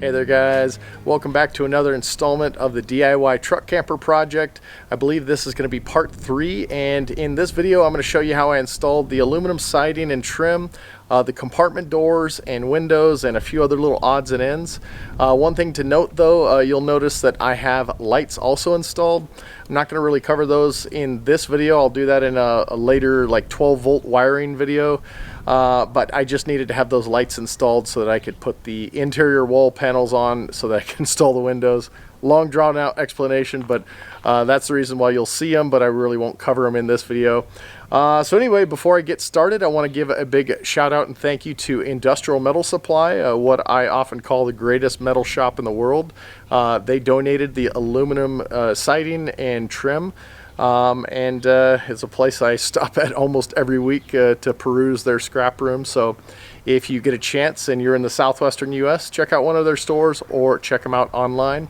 Hey there guys, welcome back to another installment of the DIY truck camper project. I believe this is going to be part 3, and in this video I'm going to show you how I installed the aluminum siding and trim, the compartment doors and windows, and a few other little odds and ends. One thing to note though, you'll notice that I have lights also installed. I'm not going to really cover those in this video. I'll do that in a later like 12 volt wiring video. But I just needed to have those lights installed so that I could put the interior wall panels on so that I can install the windows. Long drawn out explanation, but that's the reason why you'll see them, but I really won't cover them in this video. So anyway, before I get started, I want to give a big shout out and thank you to Industrial Metal Supply, what I often call the greatest metal shop in the world. They donated the aluminum siding and trim. It's a place I stop at almost every week to peruse their scrap room. So if you get a chance and you're in the southwestern US, check out one of their stores or check them out online.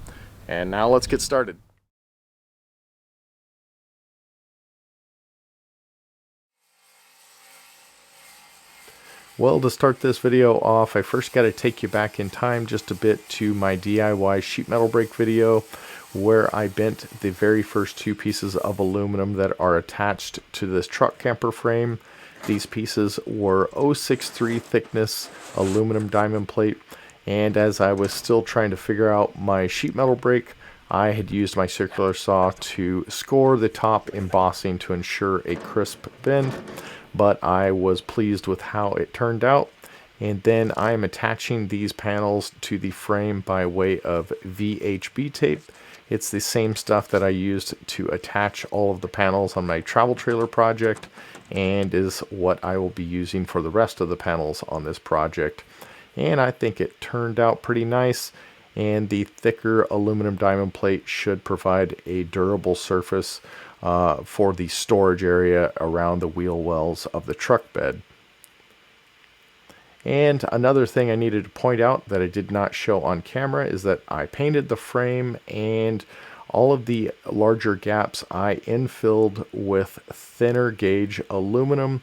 And now let's get started. Well, to start this video off, I first got to take you back in time just a bit to my DIY sheet metal brake video, where I bent the very first two pieces of aluminum that are attached to this truck camper frame. These pieces were 0.63 thickness aluminum diamond plate, and as I was still trying to figure out my sheet metal brake, I had used my circular saw to score the top embossing to ensure a crisp bend, but I was pleased with how it turned out. And then I am attaching these panels to the frame by way of VHB tape. It's the same stuff that I used to attach all of the panels on my travel trailer project, and is what I will be using for the rest of the panels on this project. And I think it turned out pretty nice, and the thicker aluminum diamond plate should provide a durable surface for the storage area around the wheel wells of the truck bed. And another thing I needed to point out that I did not show on camera is that I painted the frame, and all of the larger gaps I infilled with thinner gauge aluminum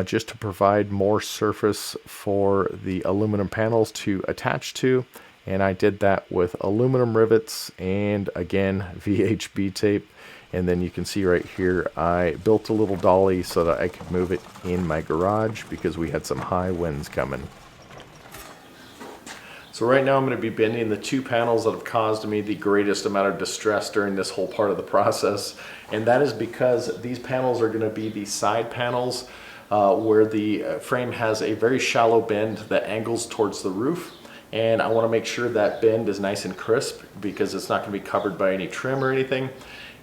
just to provide more surface for the aluminum panels to attach to. And I did that with aluminum rivets and again VHB tape. And then you can see right here, I built a little dolly so that I could move it in my garage because we had some high winds coming. So right now I'm going to be bending the two panels that have caused me the greatest amount of distress during this whole part of the process. And that is because these panels are going to be the side panels where the frame has a very shallow bend that angles towards the roof. And I want to make sure that bend is nice and crisp because it's not going to be covered by any trim or anything.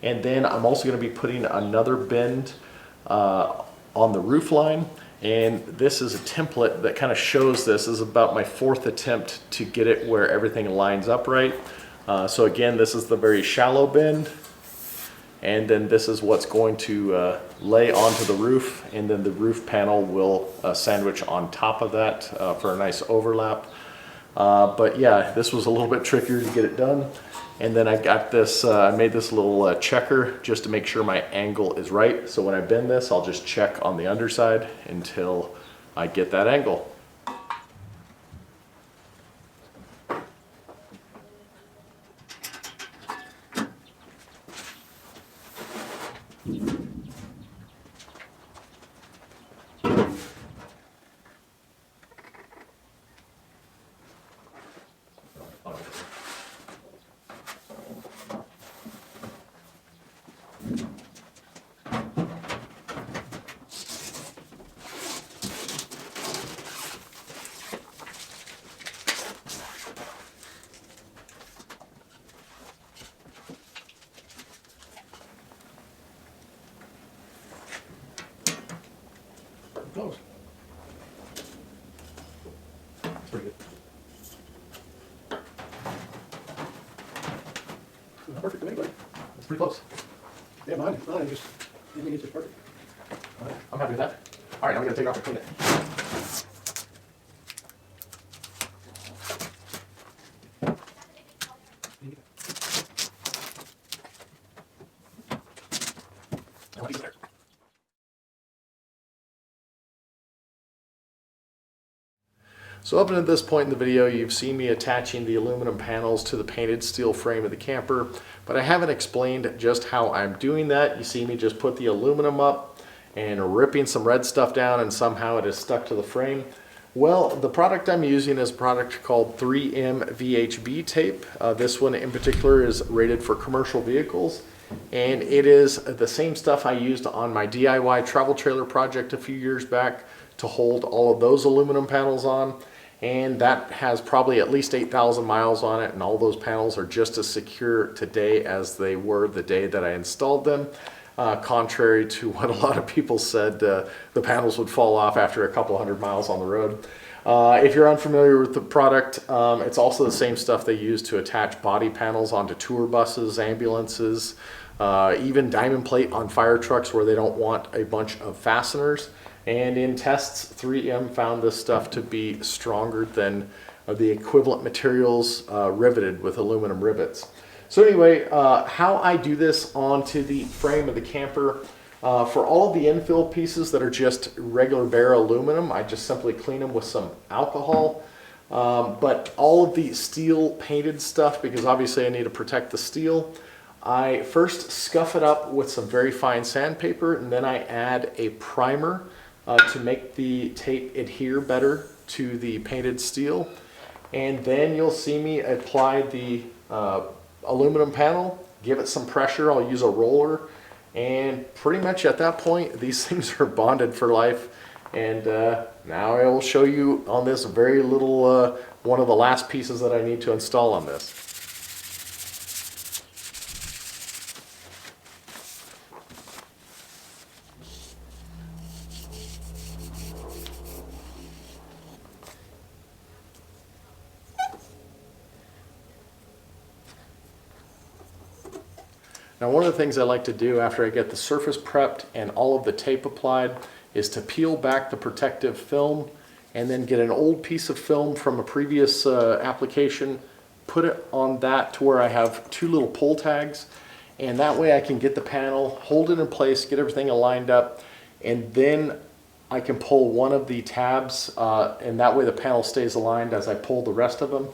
And then I'm also going to be putting another bend on the roof line. And this is a template that kind of shows this. This is about my 4th attempt to get it where everything lines up right. So again, this is the very shallow bend. And then this is what's going to lay onto the roof. And then the roof panel will sandwich on top of that for a nice overlap. But yeah, this was a little bit trickier to get it done. And then I got this, I made this little checker just to make sure my angle is right. So when I bend this, I'll just check on the underside until I get that angle. Close. That's pretty good. It's perfect to anybody. It's pretty close. Yeah, mine just, I think it's just perfect. All right, I'm happy with that. All right, now we gotta take it off and clean it. So up until this point in the video, you've seen me attaching the aluminum panels to the painted steel frame of the camper, but I haven't explained just how I'm doing that. You see me just put the aluminum up and ripping some red stuff down, and somehow it is stuck to the frame. Well, the product I'm using is a product called 3M VHB tape. This one in particular is rated for commercial vehicles, and it is the same stuff I used on my DIY travel trailer project a few years back to hold all of those aluminum panels on. And that has probably at least 8,000 miles on it, and all those panels are just as secure today as they were the day that I installed them. Contrary to what a lot of people said, the panels would fall off after a couple hundred miles on the road. If you're unfamiliar with the product, it's also the same stuff they use to attach body panels onto tour buses, ambulances, even diamond plate on fire trucks where they don't want a bunch of fasteners. And in tests, 3M found this stuff to be stronger than the equivalent materials riveted with aluminum rivets. So anyway, how I do this onto the frame of the camper, for all of the infill pieces that are just regular bare aluminum, I just simply clean them with some alcohol. But all of the steel painted stuff, because obviously I need to protect the steel, I first scuff it up with some very fine sandpaper, and then I add a primer to make the tape adhere better to the painted steel. And then you'll see me apply the aluminum panel, give it some pressure. I'll use a roller, and pretty much at that point these things are bonded for life. And now I will show you on this very little one of the last pieces that I need to install on this. Now, one of the things I like to do after I get the surface prepped and all of the tape applied is to peel back the protective film and then get an old piece of film from a previous application, put it on that to where I have two little pull tags, and that way I can get the panel, hold it in place, get everything aligned up, and then I can pull one of the tabs, and that way the panel stays aligned as I pull the rest of them.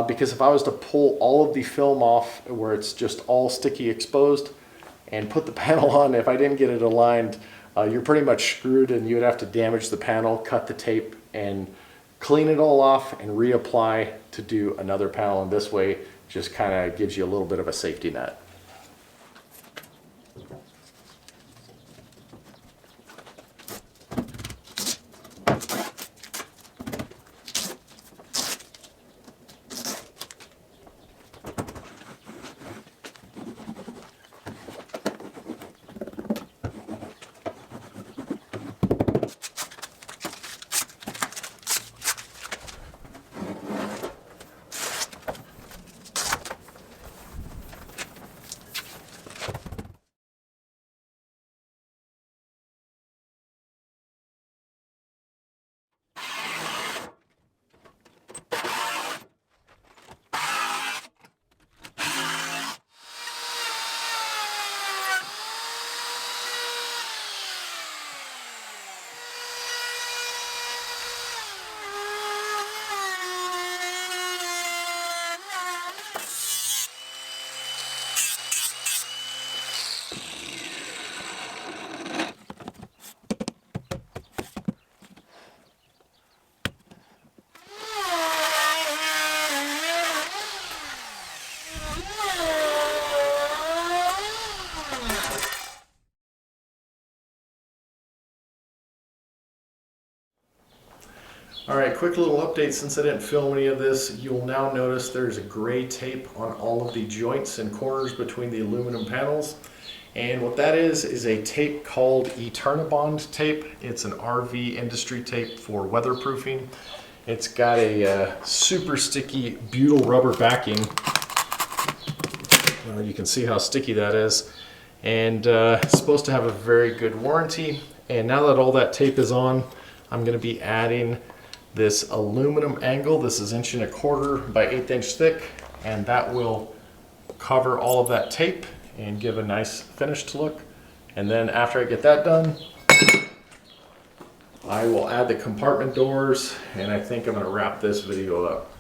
Because if I was to pull all of the film off where it's just all sticky exposed and put the panel on, if I didn't get it aligned, you're pretty much screwed, and you would have to damage the panel, cut the tape, and clean it all off and reapply to do another panel. And this way just kind of gives you a little bit of a safety net. All right, quick little update. Since I didn't film any of this, you'll now notice there's a gray tape on all of the joints and corners between the aluminum panels. And what that is a tape called Eternabond tape. It's an RV industry tape for weatherproofing. It's got a super sticky butyl rubber backing. You can see how sticky that is. And it's supposed to have a very good warranty. And now that all that tape is on, I'm going to be adding this aluminum angle. This is 1 1/4 by 1/8 inch thick, and that will cover all of that tape and give a nice finished look. And then after I get that done, I will add the compartment doors, and I think I'm going to wrap this video up.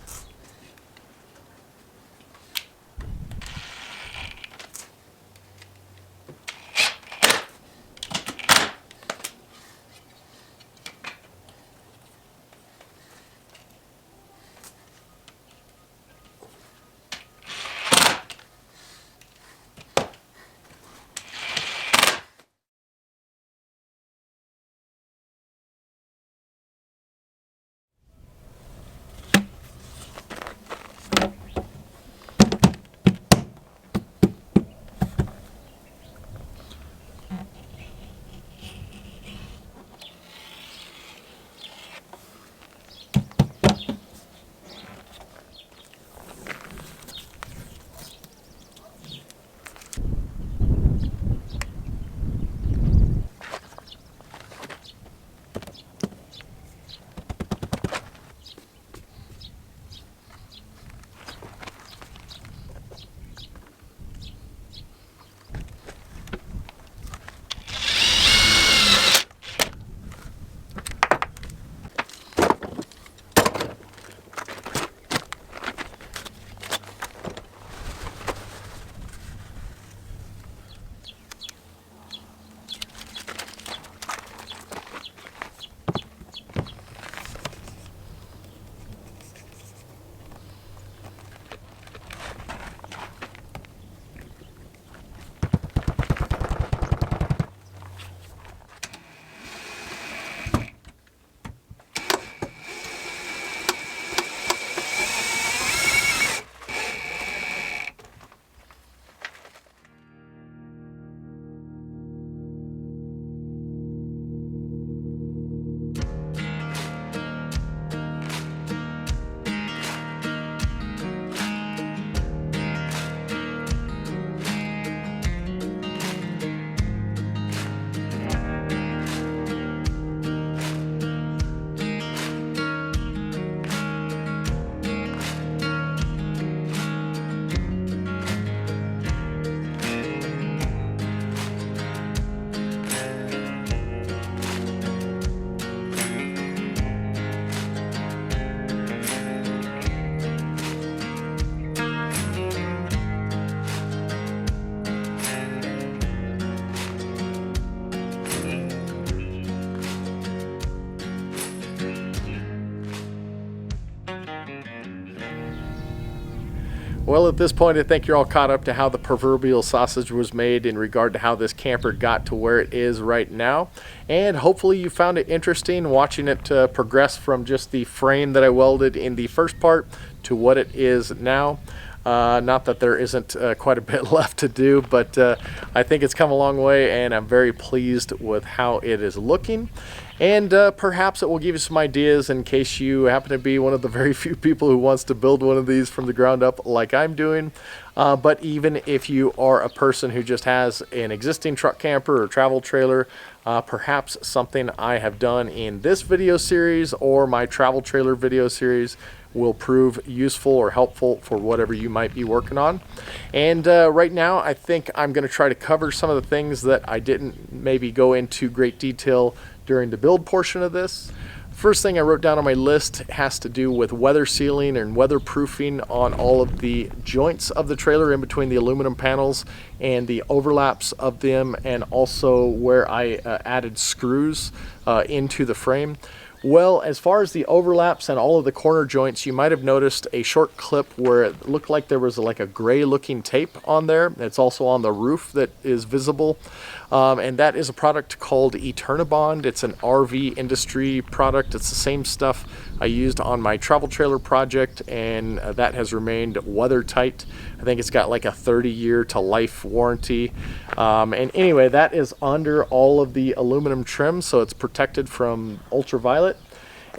Well, at this point, I think you're all caught up to how the proverbial sausage was made in regard to how this camper got to where it is right now. And hopefully you found it interesting watching it progress from just the frame that I welded in the first part to what it is now. Not that there isn't quite a bit left to do, but I think it's come a long way, and I'm very pleased with how it is looking. And perhaps it will give you some ideas in case you happen to be one of the very few people who wants to build one of these from the ground up like I'm doing. But even if you are a person who just has an existing truck camper or travel trailer, perhaps something I have done in this video series or my travel trailer video series will prove useful or helpful for whatever you might be working on. And right now, I think I'm going to try to cover some of the things that I didn't maybe go into great detail during the build portion of this. First thing I wrote down on my list has to do with weather sealing and weatherproofing on all of the joints of the trailer in between the aluminum panels and the overlaps of them, and also where I added screws into the frame. Well, as far as the overlaps and all of the corner joints, you might have noticed a short clip where it looked like there was like a gray looking tape on there. It's also on the roof that is visible. And that is a product called Eternabond. It's an RV industry product. It's the same stuff I used on my travel trailer project, and that has remained weather tight. I think it's got like a 30-year to life warranty. And anyway, that is under all of the aluminum trim, so it's protected from ultraviolet.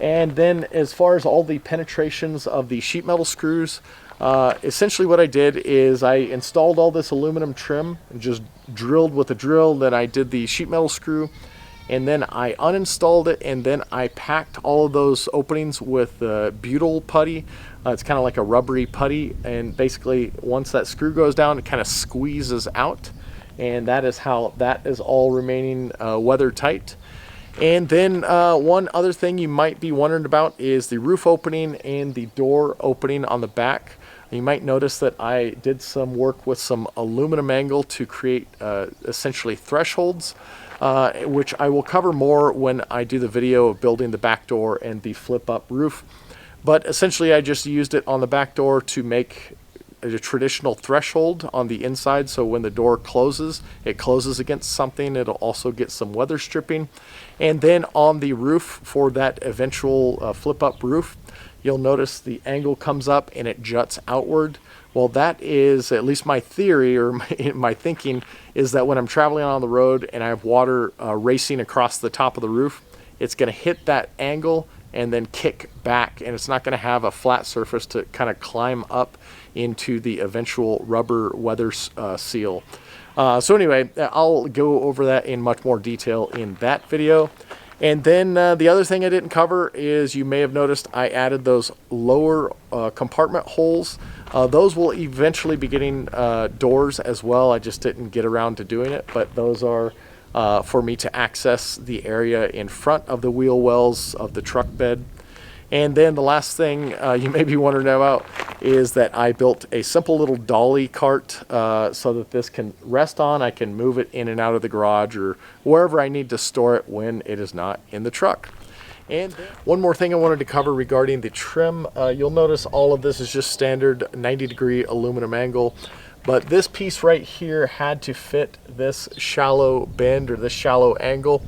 And then as far as all the penetrations of the sheet metal screws, essentially what I did is I installed all this aluminum trim and just drilled with a drill. Then I did the sheet metal screw, and then I uninstalled it, and then I packed all of those openings with butyl putty. It's kind of like a rubbery putty, and basically once that screw goes down, it kind of squeezes out, and that is how that is all remaining weather tight. And then one other thing you might be wondering about is the roof opening and the door opening on the back. You might notice that I did some work with some aluminum angle to create essentially thresholds, which I will cover more when I do the video of building the back door and the flip up roof. But essentially I just used it on the back door to make a traditional threshold on the inside, so when the door closes, it closes against something. It'll also get some weather stripping. And then on the roof for that eventual flip up roof, you'll notice the angle comes up and it juts outward. Well, that is at least my theory, or my thinking is that when I'm traveling on the road and I have water racing across the top of the roof, it's going to hit that angle and then kick back, and it's not going to have a flat surface to kind of climb up into the eventual rubber weather seal. So anyway, I'll go over that in much more detail in that video. And then the other thing I didn't cover is, you may have noticed I added those lower compartment holes. Those will eventually be getting doors as well. I just didn't get around to doing it, but those are for me to access the area in front of the wheel wells of the truck bed. And then the last thing you may be wondering about is that I built a simple little dolly cart so that this can rest on. I can move it in and out of the garage or wherever I need to store it when it is not in the truck. And one more thing I wanted to cover regarding the trim. You'll notice all of this is just standard 90-degree aluminum angle. But this piece right here had to fit this shallow bend or this shallow angle.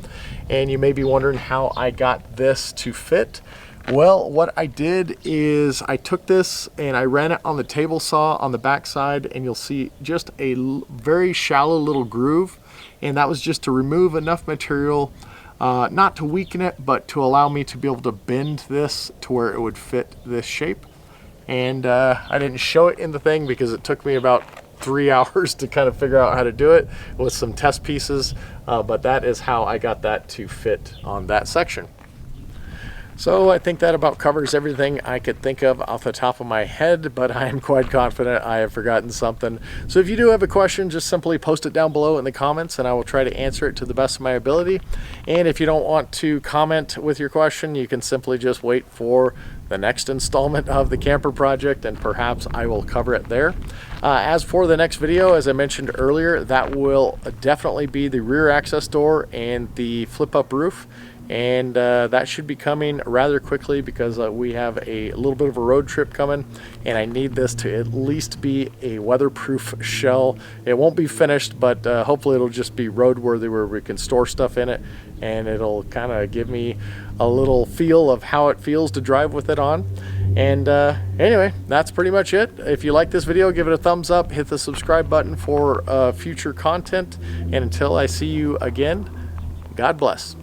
And you may be wondering how I got this to fit. Well, what I did is I took this and I ran it on the table saw on the back side, and you'll see just a very shallow little groove. And that was just to remove enough material, not to weaken it, but to allow me to be able to bend this to where it would fit this shape. And I didn't show it in the thing because it took me about 3 hours to kind of figure out how to do it with some test pieces. But that is how I got that to fit on that section. So I think that about covers everything I could think of off the top of my head, but I am quite confident I have forgotten something. So if you do have a question, just simply post it down below in the comments and I will try to answer it to the best of my ability. And if you don't want to comment with your question, you can simply just wait for the next installment of the camper project and perhaps I will cover it there. As for the next video, as I mentioned earlier, that will definitely be the rear access door and the flip up roof. And that should be coming rather quickly because we have a little bit of a road trip coming, and I need this to at least be a weatherproof shell. It won't be finished, but hopefully it'll just be roadworthy where we can store stuff in it, and it'll kind of give me a little feel of how it feels to drive with it on. And anyway, that's pretty much it. If you like this video, give it a thumbs up, hit the subscribe button for future content, and until I see you again, God bless.